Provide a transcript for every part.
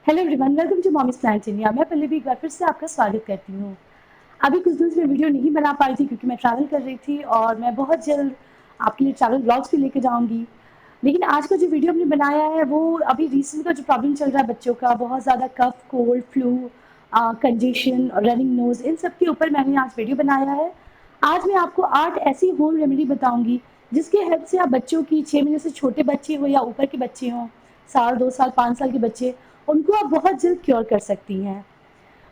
Hello everyone, welcome to mommy's plant India. मैं पल्लवी एक बार फिर से आपका स्वागत करती हूँ। अभी कुछ दिन से मैं वीडियो नहीं बना पाई थी क्योंकि मैं ट्रैवल कर रही थी और मैं बहुत जल्द आपके लिए ट्रैवल ब्लॉग्स भी लेके जाऊँगी। लेकिन आज का जो वीडियो हमने बनाया है वो अभी रिसेंट का जो प्रॉब्लम चल रहा है बच्चों का, बहुत ज़्यादा कफ, कोल्ड, फ्लू, कंजेशन और रनिंग नोज, इन सब के ऊपर मैंने आज वीडियो बनाया है। आज मैं आपको 8 ऐसी होम रेमेडी बताऊँगी जिसके हेल्प से आप बच्चों की 6 महीने से छोटे बच्चे हो या ऊपर के बच्चे हों, साल, 2 साल, 5 साल के बच्चे, उनको आप बहुत जल्द क्योर कर सकती हैं।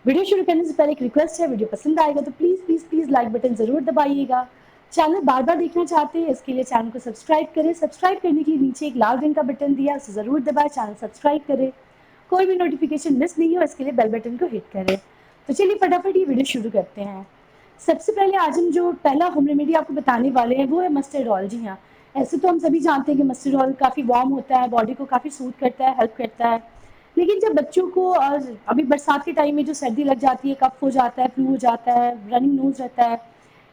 वीडियो शुरू करने से पहले एक रिक्वेस्ट है, वीडियो पसंद आएगा तो please please please like button ज़रूर दबाइएगा। चैनल बार बार देखना चाहते हैं इसके लिए चैनल को सब्सक्राइब करें। सब्सक्राइब करने के लिए नीचे एक लाल रंग का बटन दिया, उसे ज़रूर दबाएं, चैनल सब्सक्राइब करें। कोई भी नोटिफिकेशन मिस नहीं हो इसके लिए बेल बटन को हिट करें। तो चलिए फटाफट ये वीडियो शुरू करते हैं। सबसे पहले आज हम जो पहला होम रेमेडी आपको बताने वाले हैं वो है मस्टर्ड ऑयल। जी हाँ, ऐसे तो हम सभी जानते हैं कि मस्टर्ड ऑयल काफ़ी वार्म होता है, बॉडी को काफ़ी सूट करता है, हेल्प करता है। लेकिन जब बच्चों को अभी बरसात के टाइम में जो सर्दी लग जाती है, कफ हो जाता है, फ्लू हो जाता है, रनिंग नोज रहता है,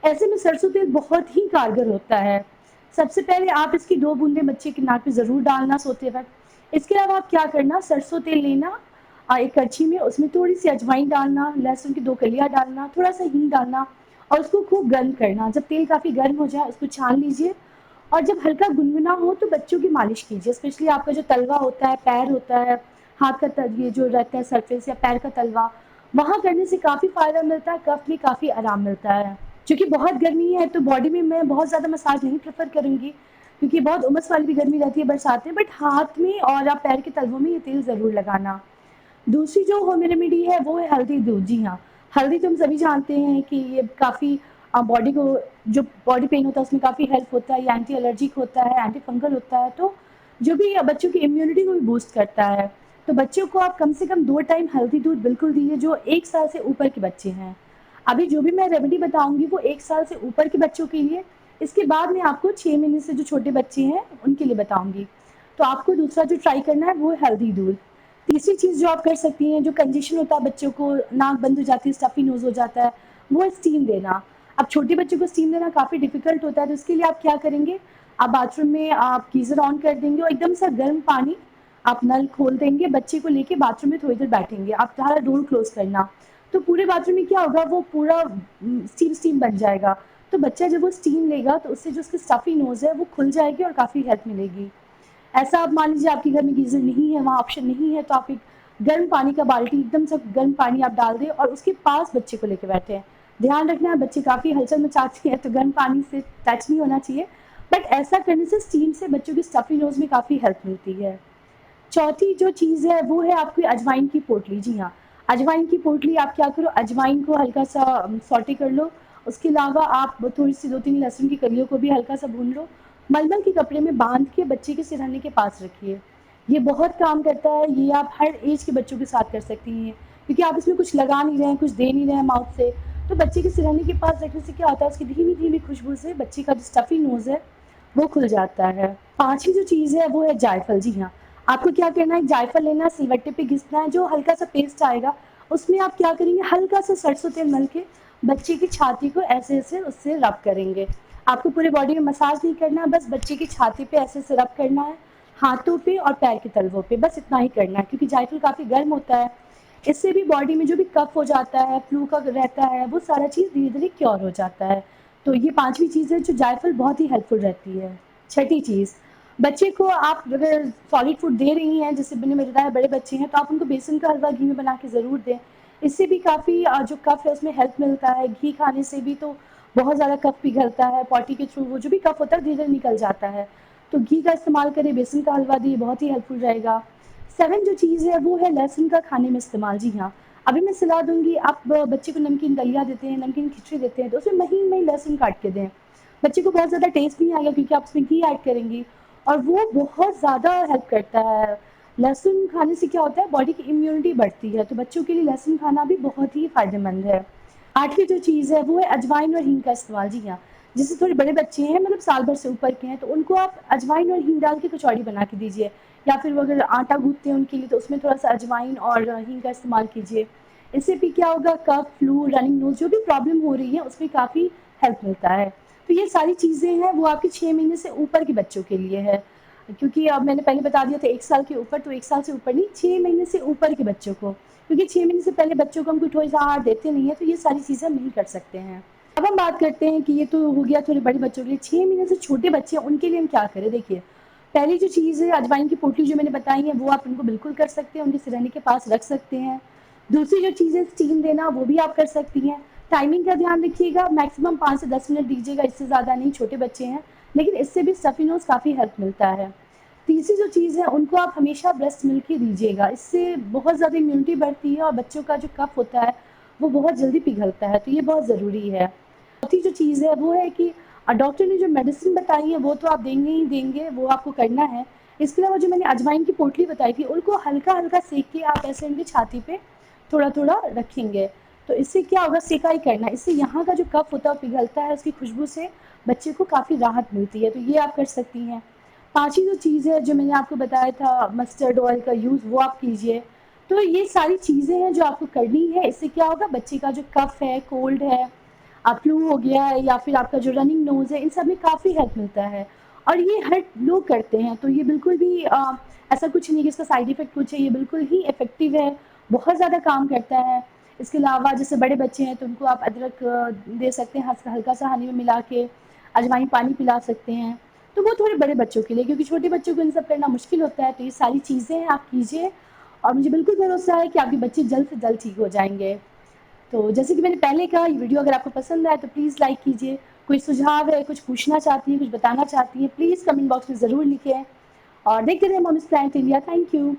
ऐसे में सरसों तेल बहुत ही कारगर होता है। सबसे पहले आप इसकी 2 बूंदें बच्चे के नाक पे ज़रूर डालना सोते वक्त। इसके अलावा आप क्या करना, सरसों तेल लेना, एक कड़छी में उसमें थोड़ी सी अजवाइन डालना, लहसुन की 2 कलियाँ डालना, थोड़ा सा हींग डालना और उसको खूब गर्म करना। जब तेल काफ़ी गर्म हो जाए उसको छान लीजिए और जब हल्का गुनगुना हो तो बच्चों की मालिश कीजिए। स्पेशली आपका जो तलवा होता है, पैर होता है, हाथ का ये जो रहता है सरफेस या पैर का तलवा, वहाँ करने से काफ़ी फ़ायदा मिलता है, कफ में काफ़ी आराम मिलता है। क्योंकि बहुत गर्मी है तो बॉडी में मैं बहुत ज़्यादा मसाज नहीं प्रेफर करूँगी क्योंकि बहुत उमस वाली भी गर्मी रहती है बरसात में, बट हाथ में और आप पैर के तलवों में ये तेल ज़रूर लगाना। दूसरी जो होम रेमेडी है वो है हल्दी दूध। जी हाँ, हल्दी तो हम सभी जानते हैं कि ये काफ़ी बॉडी को, जो बॉडी पेन होता है उसमें काफ़ी हेल्प होता है, ये एंटी एलर्जिक होता है, एंटी फंगल होता है, तो जो भी बच्चों की इम्यूनिटी को भी बूस्ट करता है। तो बच्चों को आप कम से कम 2 टाइम हल्दी दूध बिल्कुल दीजिए जो 1 साल से ऊपर के बच्चे हैं। अभी जो भी मैं रेमेडी बताऊँगी वो 1 साल से ऊपर के बच्चों के लिए, इसके बाद मैं आपको 6 महीने से जो छोटे बच्चे हैं उनके लिए बताऊँगी। तो आपको दूसरा जो ट्राई करना है वो है हल्दी दूध। तीसरी चीज़ जो आप कर सकती हैं, जो कंजेशन होता है बच्चों को, नाक बंद हो जाती है, स्टफ़ी नोज़ हो जाता है, वो है स्टीम देना। अब छोटे बच्चों को स्टीम देना काफ़ी डिफ़िकल्ट होता है, तो इसके लिए आप क्या करेंगे, आप बाथरूम में आप गीज़र ऑन कर देंगे और एकदम से गर्म पानी आप नल खोल देंगे, बच्चे को लेके बाथरूम में थोड़ी देर बैठेंगे, आप सारा डोर क्लोज़ करना। तो पूरे बाथरूम में क्या होगा, वो पूरा स्टीम बन जाएगा। तो बच्चा जब वो स्टीम लेगा तो उससे जो उसकी स्टफ़ी नोज़ है वो खुल जाएगी और काफ़ी हेल्प मिलेगी। ऐसा आप मान लीजिए आपके घर में गीज़र नहीं है, वहाँ ऑप्शन नहीं है, तो आप एक गर्म पानी का बाल्टी, एकदम से गर्म पानी आप डाल दें और उसके पास बच्चे को लेके बैठे हैं। ध्यान रखना है बच्चे काफ़ी हलचल मचाते हैं तो गर्म पानी से टच नहीं होना चाहिए, बट ऐसा करने से स्टीम से बच्चों की स्टफ़ी नोज़ में काफ़ी हेल्प मिलती है। चौथी जो चीज़ है वो है आपकी अजवाइन की पोटली। जी हाँ, अजवाइन की पोटली आप क्या करो, अजवाइन को हल्का सा सौटे कर लो, उसके अलावा आप थोड़ी सी 2-3 लहसुन की कलियों को भी हल्का सा भून लो, मलमल के कपड़े में बांध के बच्चे के सिरहाने के पास रखिए। ये बहुत काम करता है, ये आप हर एज के बच्चों के साथ कर सकती हैं क्योंकि आप इसमें कुछ लगा नहीं रहे हैं, कुछ दे नहीं रहे हैं माउथ से, तो बच्चे के सिरहाने के पास रखने से क्या होता है, उसकी धीमी धीमी खुशबू से बच्चे का जो स्टफ़ी नोज़ है वो खुल जाता है। पांचवी जो चीज़ है वो है जायफल। जी हाँ, आपको क्या करना है, जायफल लेना है, सिलवट्टे पे घिसना है, जो हल्का सा पेस्ट आएगा उसमें आप क्या करेंगे, हल्का सा सरसों तेल मल के बच्चे की छाती को ऐसे ऐसे उससे रब करेंगे। आपको पूरे बॉडी में मसाज नहीं करना, बस बच्चे की छाती पे ऐसे ऐसे रब करना है, हाथों पे और पैर के तलवों पे, बस इतना ही करना है क्योंकि जायफल काफ़ी गर्म होता है। इससे भी बॉडी में जो भी कफ हो जाता है, फ्लू का रहता है, वो सारा चीज़ धीरे धीरे क्योर हो जाता है। तो ये पांचवी चीज़ है जो जायफल बहुत ही हेल्पफुल रहती है। छठी चीज़, बच्चे को आप अगर सॉलिड फूड दे रही हैं, जैसे मैंने बताया बड़े बच्चे हैं, तो आप उनको बेसन का हलवा घी में बना के ज़रूर दें। इससे भी काफ़ी जो कफ है उसमें हेल्प मिलता है। घी खाने से भी तो बहुत ज़्यादा कफ पिघलता है, पॉटी के थ्रू वो जो भी कफ होता है धीरे-धीरे निकल जाता है। तो घी का इस्तेमाल करें, बेसन का हलवा दिए, बहुत ही हेल्पफुल रहेगा। 7 जो चीज़ है वो है लहसुन का खाने में इस्तेमाल। जी हाँ, अभी मैं सलाह दूँगी, आप बच्चे को नमकीन दलिया देते हैं, नमकीन खिचड़ी देते हैं, तो उसमें महीन-महीन लहसुन काट के दें। बच्चे को बहुत ज़्यादा टेस्ट नहीं आएगा क्योंकि आप उसमें घी ऐड करेंगी और वो बहुत ज़्यादा हेल्प करता है। लहसुन खाने से क्या होता है, बॉडी की इम्यूनिटी बढ़ती है, तो बच्चों के लिए लहसुन खाना भी बहुत ही फ़ायदेमंद है। 8वीं जो चीज़ है वो है अजवाइन और हींग का इस्तेमाल। जी हाँ, जैसे थोड़े बड़े बच्चे हैं, मतलब साल भर से ऊपर के हैं, तो उनको आप अजवाइन और हींग डाल के कचौड़ी बना के दीजिए, या फिर वो अगर आटा गूँथते हैं उनके लिए तो उसमें थोड़ा-सा अजवाइन और हींग का इस्तेमाल कीजिए। इससे भी क्या होगा, कफ, फ्लू, रनिंग नोज़ जो भी प्रॉब्लम हो रही है उसमें काफ़ी हेल्प मिलता है। तो ये सारी चीज़ें हैं वो आपके 6 महीने से ऊपर के बच्चों के लिए है। क्योंकि अब मैंने पहले बता दिया था 1 साल के ऊपर, तो 1 साल से ऊपर नहीं, 6 महीने से ऊपर के बच्चों को, क्योंकि 6 महीने से पहले बच्चों को हम कोई ठोस आहार देते नहीं हैं, तो ये सारी चीज़ें हम नहीं कर सकते हैं। अब हम बात करते हैं कि ये तो हो गया थोड़े बड़े बच्चों के लिए, 6 महीने से छोटे बच्चे हैं, उनके लिए हम क्या करें? देखिए, पहली जो चीज़ है अजवाइन की पोटली जो मैंने बताई है, वो आप उनको बिल्कुल कर सकते हैं, उनके सिरहाने के पास रख सकते हैं। दूसरी जो चीज़ है स्टीम देना, वो भी आप कर सकती हैं। टाइमिंग का ध्यान रखिएगा, मैक्सिमम 5 से 10 मिनट दीजिएगा, इससे ज़्यादा नहीं, छोटे बच्चे हैं, लेकिन इससे भी स्टफ़ी नोज़ काफ़ी हेल्प मिलता है। तीसरी जो चीज़ है, उनको आप हमेशा ब्रेस्ट मिल्क ही दीजिएगा, इससे बहुत ज़्यादा इम्यूनिटी बढ़ती है और बच्चों का जो कफ होता है, वो बहुत जल्दी पिघलता है, तो ये बहुत ज़रूरी है। चौथी जो चीज़ है, वो है कि डॉक्टर ने जो मेडिसिन बताई है, वो तो आप देंगे ही देंगे, वो आपको करना है। इसके अलावा जो मैंने अजवाइन की पोटली बताई थी, उनको हल्का-हल्का सेक के आप ऐसे उनकी छाती पे थोड़ा-थोड़ा रखेंगे। तो इससे क्या होगा, सेका ही करना है, इससे यहाँ का जो कफ होता है, पिघलता है, उसकी खुशबू से बच्चे को काफ़ी राहत मिलती है, तो ये आप कर सकती हैं। 5वीं जो चीज़ है, जो मैंने आपको बताया था मस्टर्ड ऑयल का यूज़, वो आप कीजिए। तो ये सारी चीज़ें हैं जो आपको करनी है, इससे क्या होगा, बच्चे का जो कफ है, कोल्ड है, फ्लू हो गया है या फिर आपका जो रनिंग नोज़ है, इन सब में काफ़ी हेल्प मिलता है और ये हर लोग करते हैं, तो ये बिल्कुल भी ऐसा कुछ नहीं कि इसका साइड इफ़ेक्ट कुछ है, ये बिल्कुल ही इफ़ेक्टिव है, बहुत ज़्यादा काम करता है। इसके अलावा जैसे बड़े बच्चे हैं, तो उनको आप अदरक दे सकते हैं, हल्का-सा हनी में मिला के, अजवाइन पानी पिला सकते हैं। तो वो थोड़े बड़े बच्चों के लिए, क्योंकि छोटे बच्चों को इन सब करना मुश्किल होता है, तो ये सारी चीज़ें आप कीजिए और मुझे बिल्कुल भरोसा है कि आपके बच्चे जल्द से जल्द ठीक हो जाएँगे। तो जैसे कि मैंने पहले कहा, ये वीडियो अगर आपको पसंद आए तो प्लीज़ लाइक कीजिए। कोई सुझाव है, कुछ पूछना चाहती हैं, कुछ बताना चाहती हैं, प्लीज़ कमेंट बॉक्स में ज़रूर लिखें और देखते रहिए moms planet India. Thank you.